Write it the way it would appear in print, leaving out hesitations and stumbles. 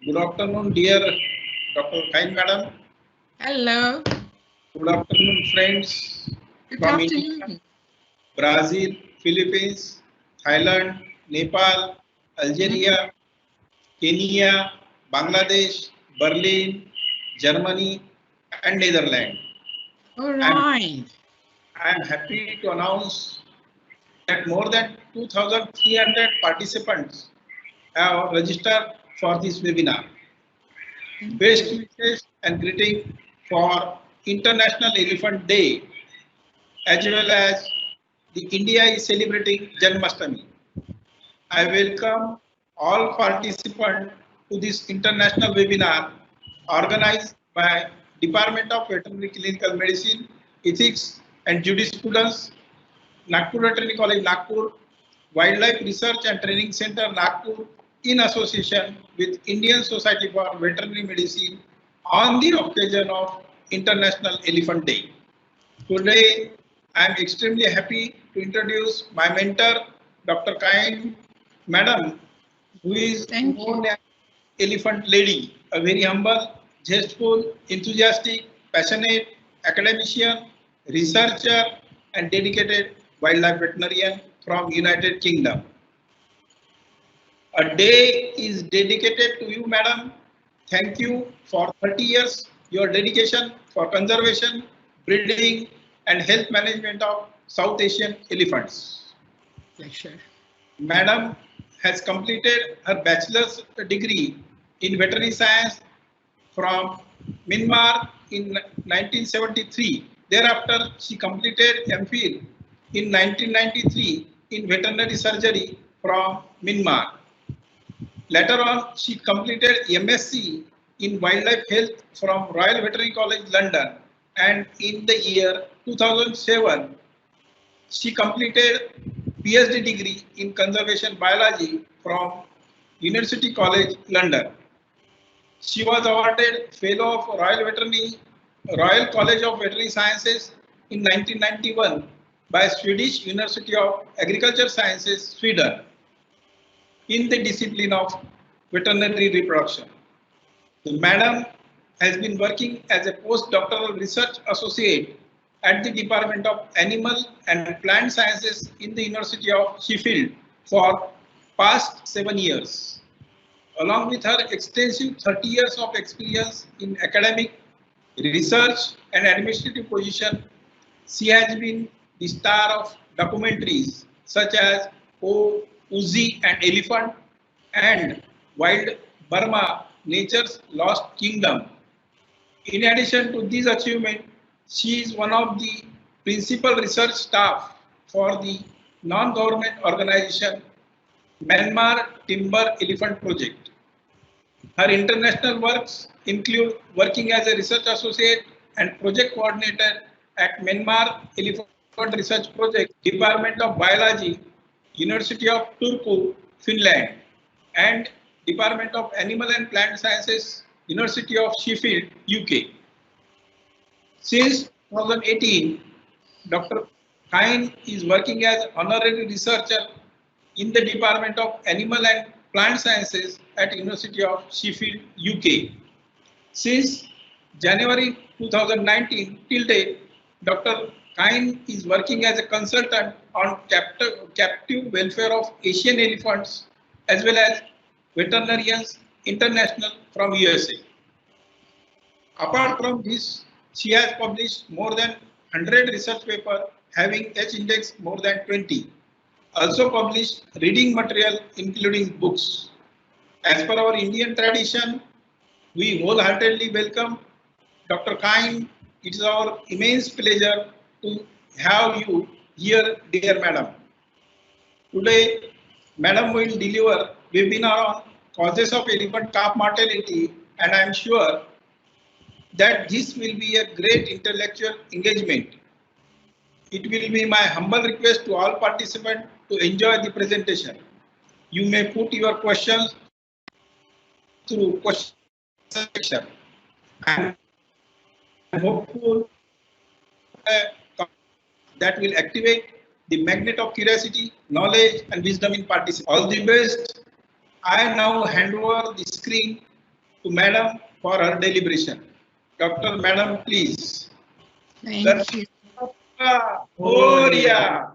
Good afternoon, dear Dr. Kain Madam. Hello. Good afternoon, friends Good from India, afternoon. Brazil, Philippines, Thailand, Nepal, Algeria, Kenya, Bangladesh, Berlin, Germany, and Netherlands. All I'm, right. I'm happy to announce that more than 2,300 participants have registered for this webinar. Best wishes and greeting for International Elephant Day, as well as the India is celebrating Janmashtami. I welcome all participants to this international webinar organized by Department of Veterinary Clinical Medicine, Ethics and Jurisprudence, Nagpur Veterinary College, Nagpur, Wildlife Research and Training Center, Nagpur, in association with Indian Society for Veterinary Medicine on the occasion of International Elephant Day. Today, I am extremely happy to introduce my mentor, Dr. Kain Madam, who is Thank you. known as Elephant Lady, a very humble, zestful, enthusiastic, passionate academician, researcher, and dedicated wildlife veterinarian from United Kingdom. A day is dedicated to you, madam. Thank you for 30 years, your dedication for conservation, breeding, and health management of South Asian elephants. Pleasure. Madam has completed her bachelor's degree in veterinary science from Myanmar in 1973. Thereafter, she completed MPhil in 1993 in veterinary surgery from Myanmar. Later on, she completed MSc in Wildlife Health from Royal Veterinary College, London, and in the year 2007, she completed PhD degree in Conservation Biology from University College, London. She was awarded Fellow of Royal College of Veterinary Sciences in 1991 by Swedish University of Agriculture Sciences, Sweden, in the discipline of veterinary reproduction. The madam has been working as a postdoctoral research associate at the Department of Animal and Plant Sciences in the University of Sheffield for past 7 years. Along with her extensive 30 years of experience in academic, research and administrative position, she has been the star of documentaries such as O Uzi and Elephant and Wild Burma, Nature's Lost Kingdom. In addition to these achievements, she is one of the principal research staff for the non-government organization Myanmar Timber Elephant Project. Her international works include working as a research associate and project coordinator at Myanmar Elephant Research Project, Department of Biology, University of Turku, Finland, and Department of Animal and Plant Sciences, University of Sheffield, UK. Since 2018, Dr. Kain is working as honorary researcher in the Department of Animal and Plant Sciences at University of Sheffield, UK. Since January 2019 till date, Dr. Kain is working as a consultant on captive welfare of Asian elephants as well as veterinarians international from USA. Apart from this, she has published more than 100 research papers having H-index more than 20. Also published reading material including books. As per our Indian tradition, we wholeheartedly welcome Dr. Kain. It is our immense pleasure to have you here, dear madam. Today, madam will deliver webinar on causes of elephant calf mortality, and I am sure that this will be a great intellectual engagement. It will be my humble request to all participants to enjoy the presentation. You may put your questions through question section. I am hopeful that will activate the magnet of curiosity, knowledge, and wisdom in participants. All the best. I now hand over the screen to Madam for her deliberation. Dr. Madam, please. Thank you. Moria.